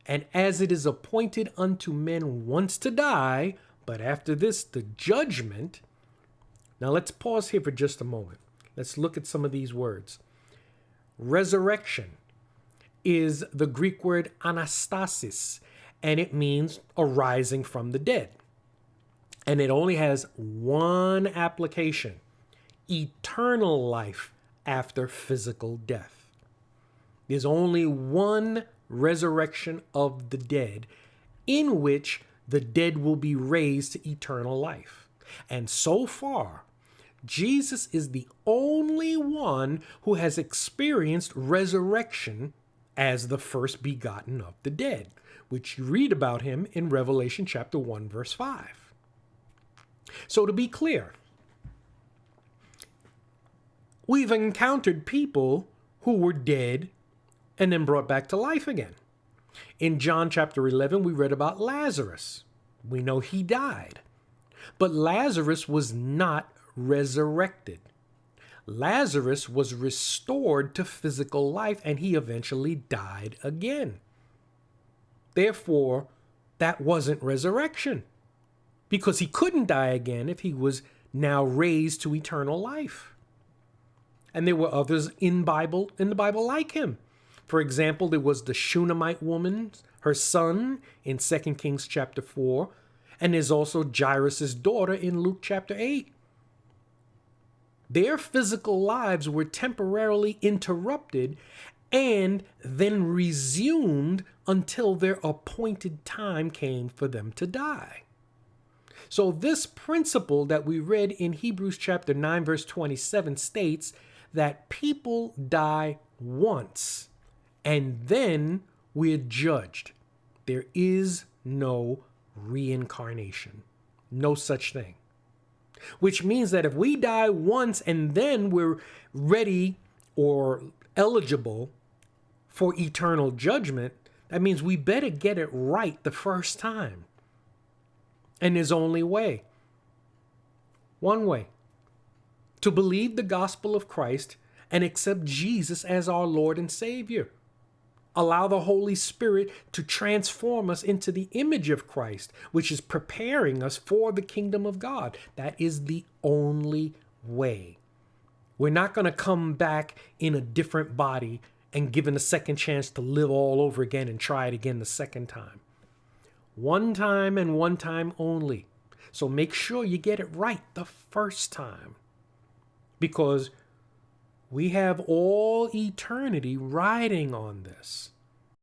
And as it is appointed unto men once to die, but after this the judgment. Now let's pause here for just a moment. Let's look at some of these words. Resurrection is the Greek word anastasis, and it means arising from the dead. And it only has one application: eternal life after physical death. There's only one resurrection of the dead in which the dead will be raised to eternal life. And so far, Jesus is the only one who has experienced resurrection as the first begotten of the dead, which you read about him in Revelation chapter 1, verse 5. So to be clear, we've encountered people who were dead and then brought back to life again. In John chapter 11, we read about Lazarus. We know he died. But Lazarus was not resurrected. Lazarus was restored to physical life, and he eventually died again. Therefore, that wasn't resurrection, because he couldn't die again if he was now raised to eternal life. And there were others in the Bible like him. For example, there was the Shunammite woman, her son, in 2 Kings chapter 4, and there's also Jairus' daughter in Luke chapter 8. Their physical lives were temporarily interrupted and then resumed until their appointed time came for them to die. So this principle that we read in Hebrews chapter 9, verse 27 states that people die once and then we're judged. There is no reincarnation. No such thing. Which means that if we die once and then we're ready or eligible for eternal judgment, that means we better get it right the first time. And there's only one way: to believe the gospel of Christ and accept Jesus as our Lord and Savior. Allow the Holy Spirit to transform us into the image of Christ, which is preparing us for the kingdom of God. That is the only way. We're not going to come back in a different body and given a second chance to live all over again and try it again the second time. One time and one time only. So make sure you get it right the first time, because we have all eternity riding on this.